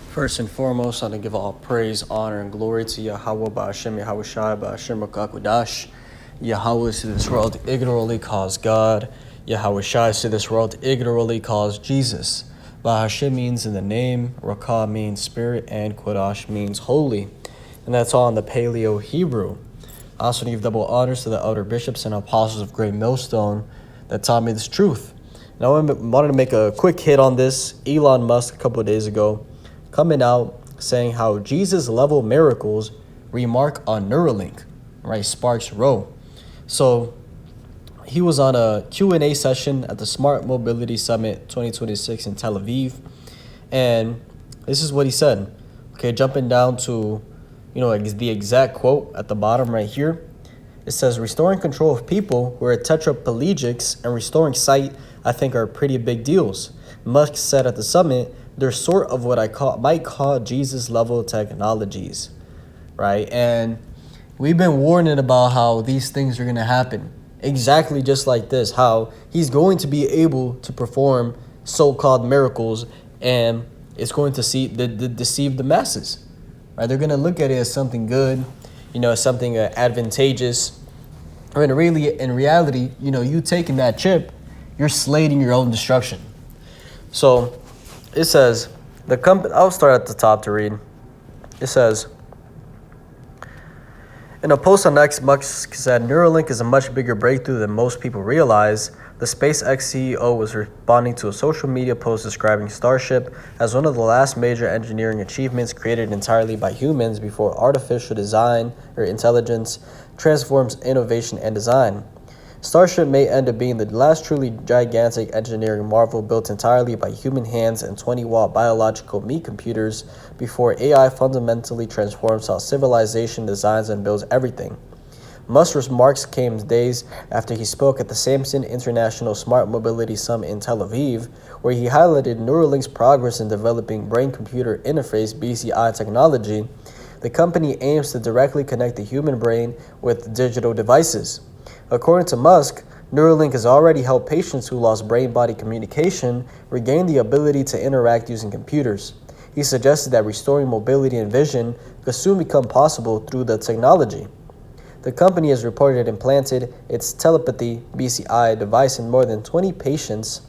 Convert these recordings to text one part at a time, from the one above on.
First and foremost, I want to give all praise, honor, and glory to Yahweh Ba'ashem, Yahweh Shai, Ba'ashem Rakakudash. Yahweh to this world ignorantly calls God. Yahweh Shai to this world ignorantly calls Jesus. Ba'ashem means in the name, Rakah means spirit, and Kodash means holy. And that's all in the Paleo Hebrew. I also give double honors to the elder bishops and apostles of Great Millstone that taught me this truth. And I wanted to make a quick hit on this. Elon Musk a couple of days ago coming out saying how Jesus-level miracles remark on Neuralink, right? Sparks Row. So he was on a Q&A session at the Smart Mobility Summit 2026 in Tel Aviv. And this is what he said. Okay, jumping down to, the exact quote at the bottom right here. It says, restoring control of people who are tetraplegics and restoring sight, I think, are pretty big deals. Musk said at the summit, they're sort of what I might call Jesus-level technologies, right? And we've been warning about how these things are going to happen. Exactly just like this, how he's going to be able to perform so-called miracles, and it's going to deceive the masses, right? They're going to look at it as something good, something advantageous. Or in reality, you taking that chip, you're slating your own destruction. So it says, I'll start at the top to read. It says, in a post on X, Musk said, Neuralink is a much bigger breakthrough than most people realize. The SpaceX CEO was responding to a social media post describing Starship as one of the last major engineering achievements created entirely by humans before artificial design or intelligence transforms innovation and design. Starship may end up being the last truly gigantic engineering marvel built entirely by human hands and 20-watt biological meat computers before AI fundamentally transforms how civilization designs and builds everything. Musk's remarks came days after he spoke at the Samson International Smart Mobility Summit in Tel Aviv, where he highlighted Neuralink's progress in developing brain-computer interface (BCI) technology. The company aims to directly connect the human brain with digital devices. According to Musk, Neuralink has already helped patients who lost brain-body communication regain the ability to interact using computers. He suggested that restoring mobility and vision could soon become possible through the technology. The company has reported it implanted its telepathy BCI device in more than 20 patients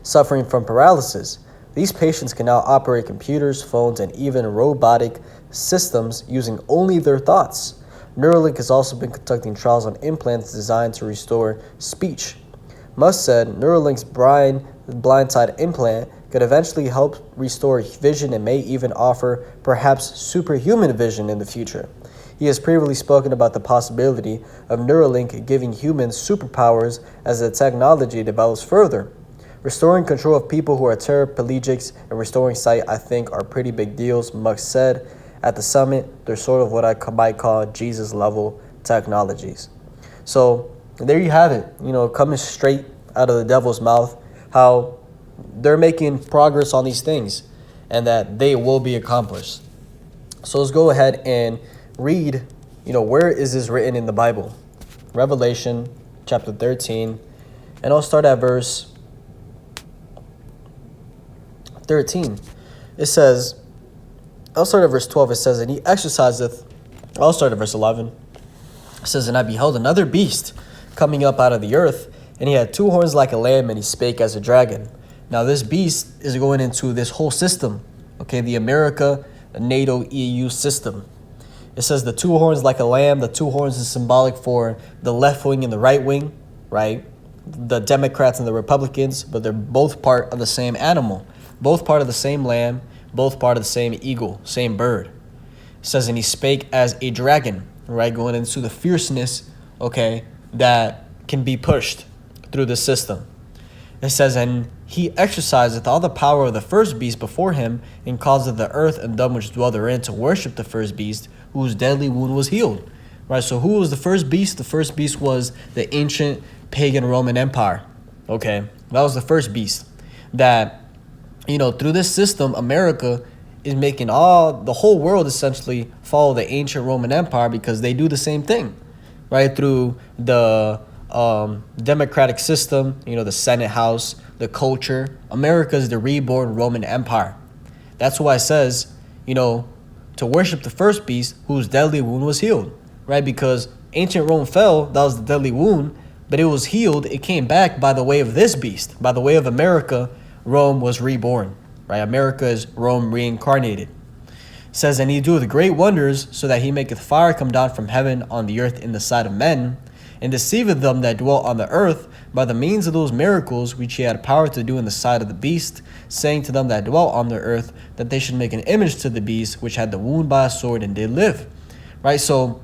suffering from paralysis. These patients can now operate computers, phones, and even robotic systems using only their thoughts. Neuralink has also been conducting trials on implants designed to restore speech. Musk said Neuralink's blind-side implant could eventually help restore vision and may even offer perhaps superhuman vision in the future. He has previously spoken about the possibility of Neuralink giving humans superpowers as the technology develops further. Restoring control of people who are tetraplegics and restoring sight, I think, are pretty big deals, Musk said. At the summit, they're sort of what I might call Jesus-level technologies. So there you have it, coming straight out of the devil's mouth, how they're making progress on these things and that they will be accomplished. So let's go ahead and read, where is this written in the Bible? Revelation chapter 13, and I'll start at verse 13. It says, I'll start at verse 12. It says, and he exerciseth. I'll start at verse 11. It says, and I beheld another beast coming up out of the earth, and he had two horns like a lamb, and he spake as a dragon. Now this beast is going into this whole system, okay, the America, the NATO, EU system. It says the two horns like a lamb. The two horns is symbolic for the left wing and the right wing, right? The Democrats and the Republicans, but they're both part of the same animal, both part of the same lamb, both part of the same eagle, same bird. It says, and he spake as a dragon, right? Going into the fierceness, okay, that can be pushed through the system. It says, and he exerciseth all the power of the first beast before him, and causeth the earth and them which dwell therein to worship the first beast, whose deadly wound was healed. Right, so who was the first beast? The first beast was the ancient pagan Roman Empire. Okay, that was the first beast that, through this system, America is making the whole world essentially follow the ancient Roman Empire because they do the same thing, right? Through the democratic system, the Senate House, the culture. America is the reborn Roman Empire That's why it says, to worship the first beast whose deadly wound was healed, right? Because ancient Rome fell, that was the deadly wound, but it was healed. It came back by the way of this beast. By the way of America, Rome was reborn, right? America is Rome reincarnated. It says, and he doeth great wonders, so that he maketh fire come down from heaven on the earth in the sight of men, and deceiveth them that dwell on the earth by the means of those miracles which he had power to do in the sight of the beast, saying to them that dwell on the earth that they should make an image to the beast which had the wound by a sword and did live. Right? So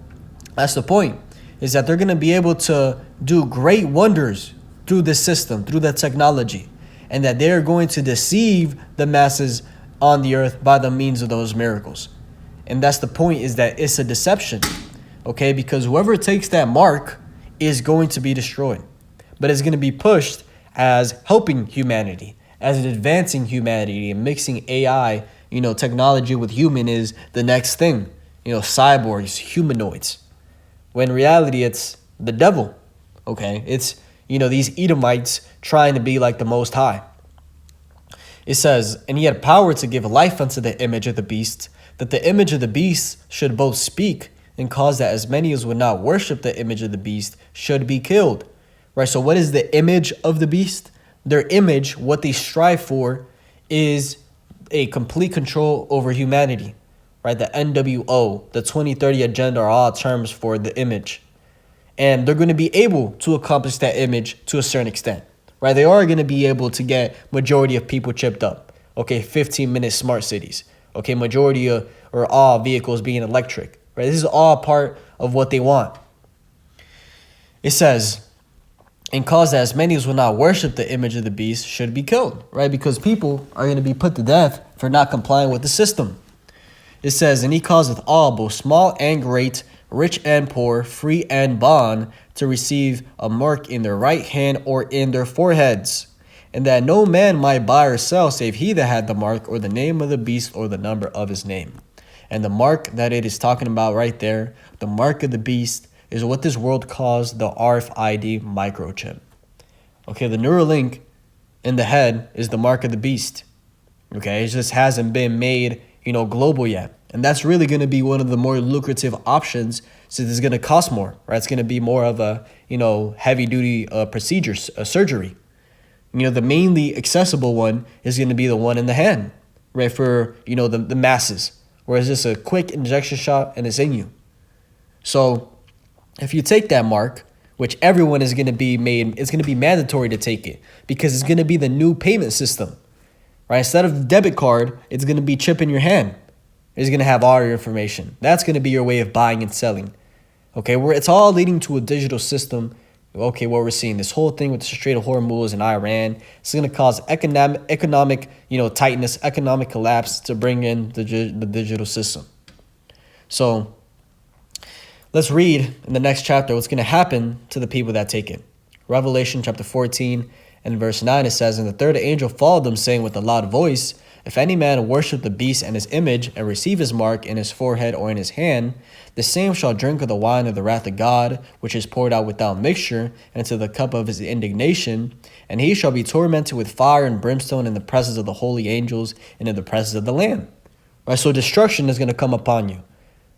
that's the point, is that they're going to be able to do great wonders through this system, through that technology, and that they're going to deceive the masses on the earth by the means of those miracles. And that's the point, is that it's a deception, okay? Because whoever takes that mark is going to be destroyed, but it's going to be pushed as helping humanity, as advancing humanity, and mixing AI, technology with human is the next thing, cyborgs, humanoids, when in reality it's the devil, okay? It's, these Edomites trying to be like the Most High. It says, and he had power to give life unto the image of the beast, that the image of the beast should both speak and cause that as many as would not worship the image of the beast should be killed. Right? So what is the image of the beast? Their image, what they strive for, is a complete control over humanity. Right? The NWO, the 2030 agenda are all terms for the image. And they're going to be able to accomplish that image to a certain extent. Right? They are going to be able to get majority of people chipped up. Okay, 15-minute smart cities. Okay, majority of, or all vehicles being electric. Right? This is all part of what they want. It says, and cause that as many as will not worship the image of the beast should be killed. Right? Because people are going to be put to death for not complying with the system. It says, and he causeth all, both small and great, rich and poor, free and bond, to receive a mark in their right hand or in their foreheads, and that no man might buy or sell save he that had the mark or the name of the beast or the number of his name. And the mark that it is talking about right there, the mark of the beast, is what this world calls the RFID microchip. Okay, the Neuralink in the head is the mark of the beast. Okay, it just hasn't been made, global yet. And that's really going to be one of the more lucrative options, since it's going to cost more, right? It's going to be more of a, heavy duty procedure, surgery. The mainly accessible one is going to be the one in the hand, right? For, the masses. Where it's just a quick injection shot and it's in you. So if you take that mark, which everyone is going to be made, it's going to be mandatory to take it because it's going to be the new payment system, right? Instead of debit card, it's going to be chip in your hand. It's going to have all your information. That's going to be your way of buying and selling. Okay, where it's all leading to a digital system. Okay, what we're seeing, this whole thing with the Strait of Hormuz and Iran, it's going to cause economic, tightness, economic collapse to bring in the digital system. So let's read in the next chapter what's going to happen to the people that take it. Revelation chapter 14 and verse 9, it says, and the third angel followed them, saying with a loud voice, if any man worship the beast and his image, and receive his mark in his forehead or in his hand, the same shall drink of the wine of the wrath of God, which is poured out without mixture, and into the cup of his indignation. And he shall be tormented with fire and brimstone in the presence of the holy angels and in the presence of the Lamb. Right, so destruction is going to come upon you.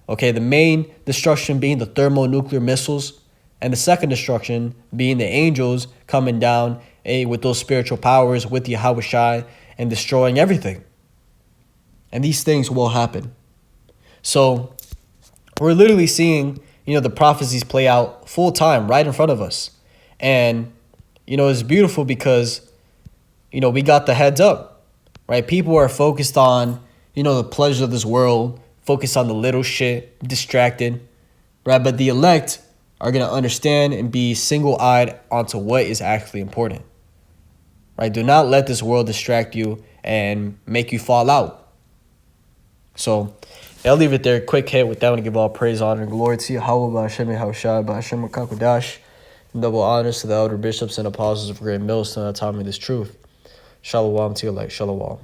Okay, the main destruction being the thermonuclear missiles, and the second destruction being the angels coming down with those spiritual powers with Yahushua and destroying everything. And these things will happen. So we're literally seeing, the prophecies play out full time right in front of us. And, it's beautiful because, we got the heads up, right? People are focused on, the pleasure of this world, focused on the little shit, distracted, right? But the elect are going to understand and be single-eyed onto what is actually important. Right? Do not let this world distract you and make you fall out. So I'll leave it there. Quick hit with that. I want to give all praise, honor, and glory to Yahweh, Ba'Hashem Yahushua, Ba'Hashem Kakodash. Double honors to the elder bishops and apostles of Great Millstone that taught me this truth. Shalom to you, like Shalom.